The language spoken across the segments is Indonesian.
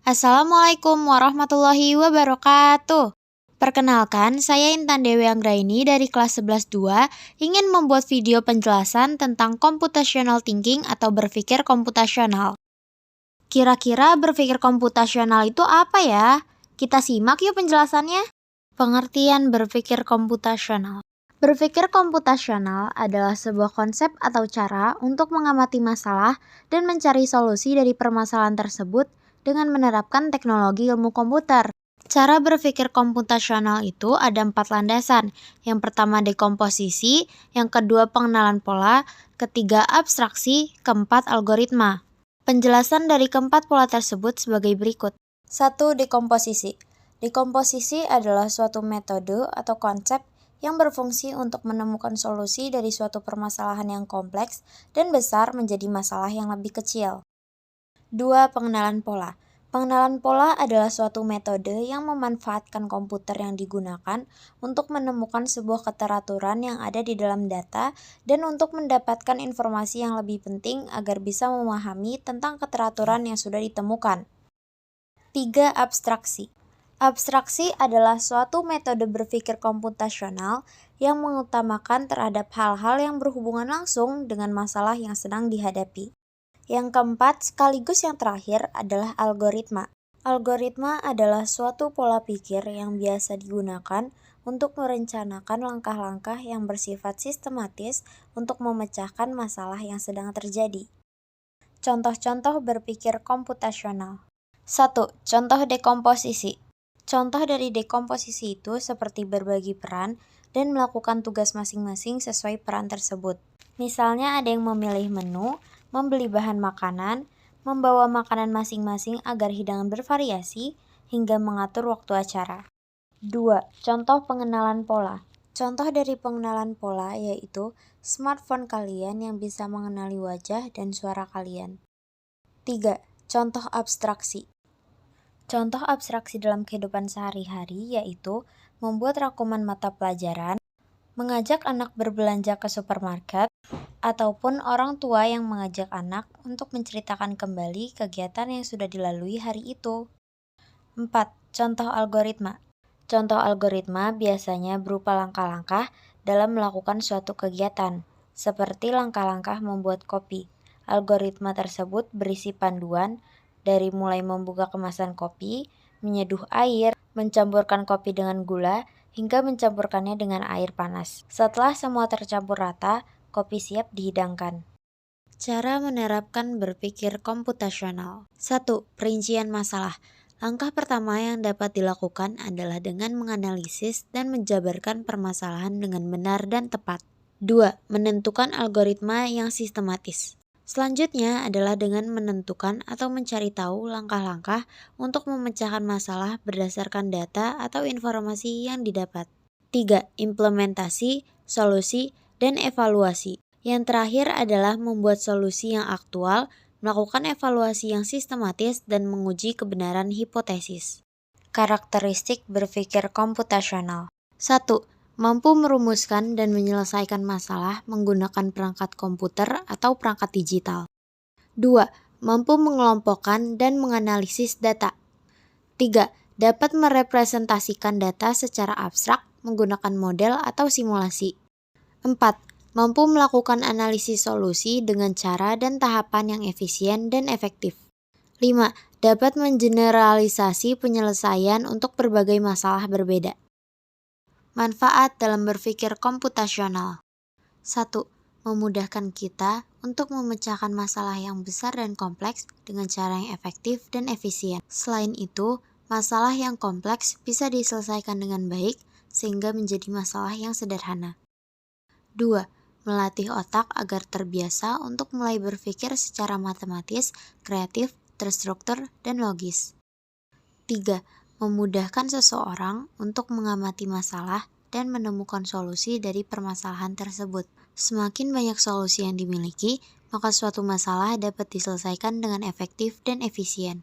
Assalamualaikum warahmatullahi wabarakatuh. Perkenalkan, saya Intan Dewi Anggraini dari kelas 11-2 ingin membuat video penjelasan tentang computational thinking atau berpikir komputasional. Kira-kira berpikir komputasional itu apa ya? Kita simak yuk penjelasannya. Pengertian berpikir komputasional. Berpikir komputasional adalah sebuah konsep atau cara untuk mengamati masalah dan mencari solusi dari permasalahan tersebut dengan menerapkan teknologi ilmu komputer. Cara berpikir komputasional itu ada 4 landasan. Yang pertama dekomposisi, yang kedua pengenalan pola, ketiga abstraksi, keempat algoritma. Penjelasan dari keempat pola tersebut sebagai berikut. 1. Dekomposisi. Dekomposisi adalah suatu metode atau konsep yang berfungsi untuk menemukan solusi dari suatu permasalahan yang kompleks dan besar menjadi masalah yang lebih kecil. 2. Pengenalan pola. Pengenalan pola adalah suatu metode yang memanfaatkan komputer yang digunakan untuk menemukan sebuah keteraturan yang ada di dalam data dan untuk mendapatkan informasi yang lebih penting agar bisa memahami tentang keteraturan yang sudah ditemukan. 3. Abstraksi. Abstraksi adalah suatu metode berpikir komputasional yang mengutamakan terhadap hal-hal yang berhubungan langsung dengan masalah yang sedang dihadapi. Yang keempat, sekaligus yang terakhir adalah algoritma. Algoritma adalah suatu pola pikir yang biasa digunakan untuk merencanakan langkah-langkah yang bersifat sistematis untuk memecahkan masalah yang sedang terjadi. Contoh-contoh berpikir komputasional. 1. Contoh dekomposisi. Contoh dari dekomposisi itu seperti berbagi peran dan melakukan tugas masing-masing sesuai peran tersebut. Misalnya ada yang memilih menu, membeli bahan makanan, membawa makanan masing-masing agar hidangan bervariasi, hingga mengatur waktu acara. 2. Contoh pengenalan pola. Contoh dari pengenalan pola yaitu smartphone kalian yang bisa mengenali wajah dan suara kalian. 3. Contoh abstraksi. Contoh abstraksi dalam kehidupan sehari-hari yaitu membuat rangkuman mata pelajaran, mengajak anak berbelanja ke supermarket, ataupun orang tua yang mengajak anak untuk menceritakan kembali kegiatan yang sudah dilalui hari itu. 4. Contoh algoritma. Contoh algoritma biasanya berupa langkah-langkah dalam melakukan suatu kegiatan, seperti langkah-langkah membuat kopi. Algoritma tersebut berisi panduan dari mulai membuka kemasan kopi, menyeduh air, mencampurkan kopi dengan gula, hingga mencampurkannya dengan air panas. Setelah semua tercampur rata, kopi siap dihidangkan. Cara menerapkan berpikir komputasional. 1. Perincian masalah. Langkah pertama yang dapat dilakukan adalah dengan menganalisis dan menjabarkan permasalahan dengan benar dan tepat. 2. Menentukan algoritma yang sistematis. Selanjutnya adalah dengan menentukan atau mencari tahu langkah-langkah untuk memecahkan masalah berdasarkan data atau informasi yang didapat. 3. Implementasi, solusi, dan evaluasi. Yang terakhir adalah membuat solusi yang aktual, melakukan evaluasi yang sistematis, dan menguji kebenaran hipotesis. Karakteristik berpikir komputasional. 1. Mampu merumuskan dan menyelesaikan masalah menggunakan perangkat komputer atau perangkat digital. 2. Mampu mengelompokkan dan menganalisis data. 3. Dapat merepresentasikan data secara abstrak menggunakan model atau simulasi. 4. Mampu melakukan analisis solusi dengan cara dan tahapan yang efisien dan efektif. 5. Dapat mengeneralisasi penyelesaian untuk berbagai masalah berbeda. Manfaat dalam berpikir komputasional. 1. Memudahkan kita untuk memecahkan masalah yang besar dan kompleks dengan cara yang efektif dan efisien. Selain itu, masalah yang kompleks bisa diselesaikan dengan baik sehingga menjadi masalah yang sederhana. 2. Melatih otak agar terbiasa untuk mulai berpikir secara matematis, kreatif, terstruktur, dan logis. 3. Memudahkan seseorang untuk mengamati masalah dan menemukan solusi dari permasalahan tersebut. Semakin banyak solusi yang dimiliki, maka suatu masalah dapat diselesaikan dengan efektif dan efisien.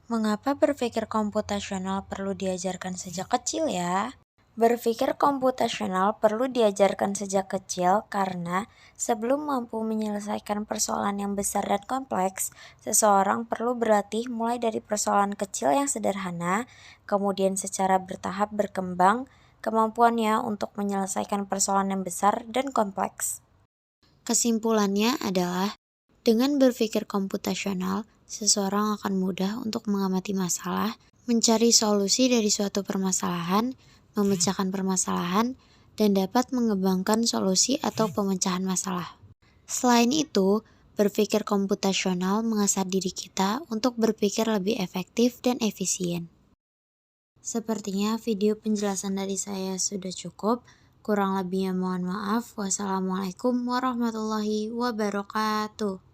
Mengapa berpikir komputasional perlu diajarkan sejak kecil ya? Berpikir komputasional perlu diajarkan sejak kecil karena sebelum mampu menyelesaikan persoalan yang besar dan kompleks, seseorang perlu berlatih mulai dari persoalan kecil yang sederhana, kemudian secara bertahap berkembang kemampuannya untuk menyelesaikan persoalan yang besar dan kompleks. Kesimpulannya adalah, dengan berpikir komputasional, seseorang akan mudah untuk mengamati masalah, mencari solusi dari suatu permasalahan, memecahkan permasalahan, dan dapat mengembangkan solusi atau pemecahan masalah. Selain itu, berpikir komputasional mengasah diri kita untuk berpikir lebih efektif dan efisien. Sepertinya video penjelasan dari saya sudah cukup. Kurang lebihnya mohon maaf. Wassalamualaikum warahmatullahi wabarakatuh.